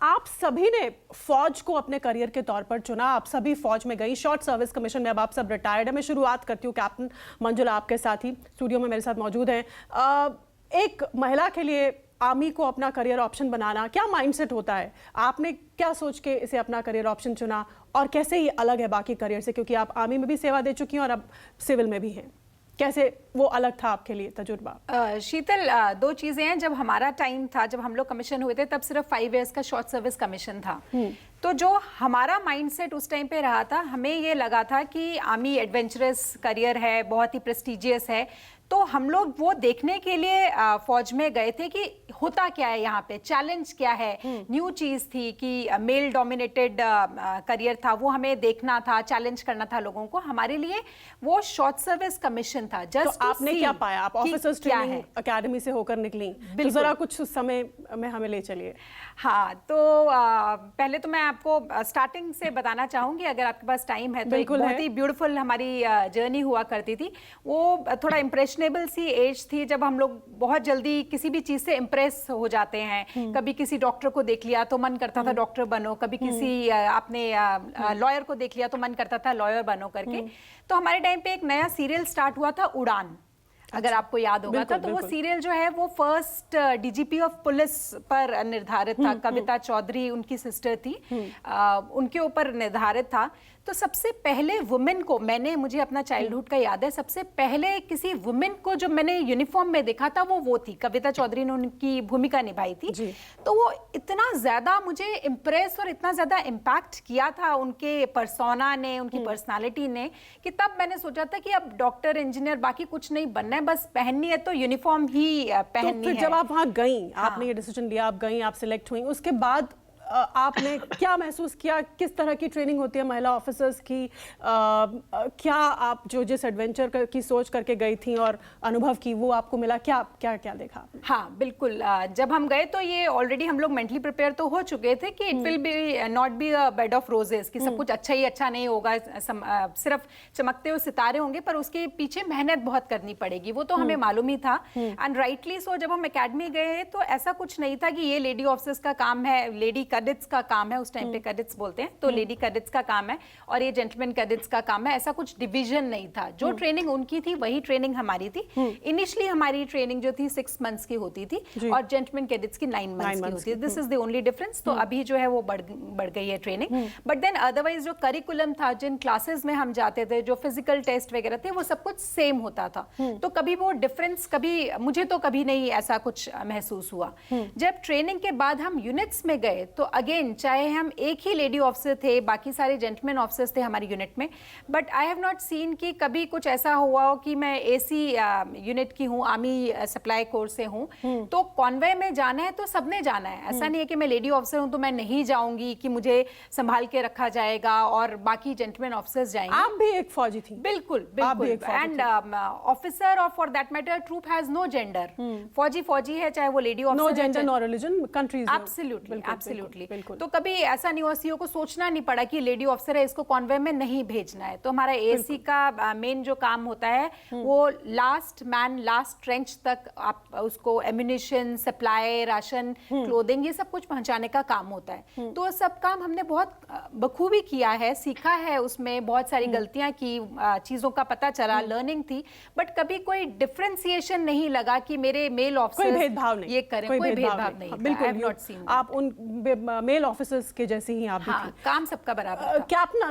आप सभी ने फौज को अपने करियर के तौर पर चुना, आप सभी फौज में गई, शॉर्ट सर्विस कमीशन में, अब आप सब रिटायर्ड है। मैं शुरुआत करती हूँ कैप्टन मंजुला आपके साथ ही स्टूडियो में मेरे साथ मौजूद हैं। एक महिला के लिए आर्मी को अपना करियर ऑप्शन बनाना, क्या माइंडसेट होता है? आपने क्या सोच के इसे अपना करियर ऑप्शन चुना और कैसे ये अलग है बाकी करियर से, क्योंकि आप आर्मी में भी सेवा दे चुकी हैं और अब सिविल में भी हैं? कैसे वो अलग था आपके लिए तजुर्बा? शीतल, दो चीजें हैं। जब हमारा टाइम था, जब हम लोग कमीशन हुए थे, तब सिर्फ 5 इयर्स का शॉर्ट सर्विस कमीशन था। तो जो हमारा माइंडसेट उस टाइम पे रहा था, हमें ये लगा था कि आर्मी एडवेंचरस करियर है, बहुत ही प्रेस्टिजियस है। तो हम लोग वो देखने के लिए फौज में गए थे कि होता क्या है यहाँ पे, चैलेंज क्या है। न्यू चीज थी कि मेल डोमिनेटेड करियर था, वो हमें देखना था, चैलेंज करना था लोगों को। हमारे लिए वो शॉर्ट सर्विस कमिशन था। जस्ट तो आपने क्या पाया? आप ऑफिसर्स ट्रेनिंग एकेडमी से होकर निकली, तो जरा कुछ उस समय में हमें ले चलिए। हाँ, तो पहले तो मैं आपको स्टार्टिंग से बताना चाहूंगी, अगर आपके पास टाइम है तो। एक बहुत ही ब्यूटीफुल हमारी जर्नी हुआ करती थी। वो थोड़ा इम्प्रेशनेबल सी एज थी जब हम लोग बहुत जल्दी किसी भी चीज से इम्प्रेस हो जाते हैं। कभी किसी डॉक्टर को देख लिया तो मन करता था डॉक्टर बनो, कभी किसी आपने लॉयर को देख लिया तो मन करता था लॉयर बनो करके। तो हमारे टाइम पे एक नया सीरियल स्टार्ट हुआ था, उड़ान, अगर आपको याद होगा था। तो वो सीरियल जो है वो फर्स्ट डीजीपी ऑफ पुलिस पर निर्धारित था। कविता चौधरी उनकी सिस्टर थी, उनके ऊपर निर्धारित था। तो सबसे पहले वुमेन को मुझे अपना चाइल्डहुड का याद है, सबसे पहले किसी वुमेन को जो मैंने यूनिफॉर्म में देखा था वो थी कविता चौधरी ने उनकी भूमिका निभाई थी। तो वो इतना ज्यादा मुझे इम्प्रेस और इतना ज्यादा इम्पैक्ट किया था उनके पर्सोना ने, उनकी पर्सनालिटी ने, कि तब मैंने सोचा था कि अब डॉक्टर इंजीनियर बाकी कुछ नहीं बनना है, बस पहननी है तो यूनिफॉर्म ही पहननी है। जब आप वहां गई, आपने ये डिसीजन लिया, आप गई, आप सिलेक्ट हुई, उसके बाद आपने क्या महसूस किया? किस तरह की ट्रेनिंग होती है महिला ऑफिसर्स की? क्या आप जिस एडवेंचर की सोच करके गई थी और अनुभव की, वो आपको मिला? क्या क्या क्या देखा? हाँ बिल्कुल, जब हम गए तो ये ऑलरेडी हम लोग मेंटली प्रिपेयर तो हो चुके थे कि it will be not be a bed of roses, कि सब कुछ अच्छा ही अच्छा नहीं होगा, सिर्फ चमकते हुए सितारे होंगे, पर उसके पीछे मेहनत बहुत करनी पड़ेगी, वो तो हमें मालूम ही था। एंड राइटली सो, जब हम एकेडमी गए तो ऐसा कुछ नहीं था कि ये लेडी ऑफिसर्स का काम है, लेडी कैडेट्स का काम है, उस टाइम पे कैडेट्स बोलते हैं, तो लेडी कैडेट्स का काम है और ये जेंटलमैन कैडेट्स का काम है। ऐसा कुछ डिवीजन नहीं था। जो ट्रेनिंग उनकी थी वही ट्रेनिंग हमारी थी। इनिशियली हमारी ट्रेनिंग जो थी 6 मंथ्स की होती थी और जेंटलमैन कैडेट्स की 9 मंथ्स की होती थी। This is the only difference. तो अभी जो है वो बढ़ गई है ट्रेनिंग। बट देन अदरवाइज जो करिकुलम था, जिन क्लासेस में हम जाते थे, जो फिजिकल टेस्ट वगैरह थे, वो सब कुछ सेम होता था। तो कभी वो डिफरेंस मुझे तो कभी नहीं ऐसा कुछ महसूस हुआ। जब ट्रेनिंग के बाद हम यूनिट्स में गए तो अगेन, चाहे हम एक ही लेडी ऑफिसर थे, बाकी सारे जेंटलमैन ऑफिसर्स थे हमारी यूनिट में, but I have not seen कि कभी कुछ ऐसा हुआ हो कि मैं एसी यूनिट की हूँ, आर्मी सप्लाई कोर्स से हूँ, तो कॉन्वे में जाना है तो सबने जाना है। ऐसा नहीं है कि मैं लेडी ऑफिसर हूँ तो मैं नहीं जाऊंगी, कि मुझे संभाल के रखा जाएगा और बाकी जेंटलमैन ऑफिसर्स जाएंगे। आप भी एक फौजी थी? बिल्कुल बिल्कुल। And officer or for that matter troop has no gender. फौजी है, चाहे वो lady officer, no gender no religion, countries. Absolutely. तो कभी ऐसा नहीं हुआ, सीओ को सोचना नहीं पड़ा कि लेडी ऑफिसर है, इसको कॉन्वे में नहीं भेजना है। तो हमारा एसी का मेन जो काम होता है वो लास्ट मैन लास्ट ट्रेंच तक आप उसको एम्युनिशन, सप्लाई, राशन, क्लोथिंग, ये सब कुछ पहुंचाने का काम होता है। तो सब काम हमने बहुत बखूबी किया है, सीखा है, उसमें बहुत सारी गलतियां की, चीजों का पता चला, लर्निंग थी, बट कभी कोई डिफरेंशिएशन नहीं लगा कि मेरे मेल ऑफिसर भेदभाव नहीं, ये करें, कोई भेदभाव नहीं। बिल्कुल। आप उन मेल ऑफिसर्स के जैसे ही आप भी थी। काम सबका बराबर था। कैप्टन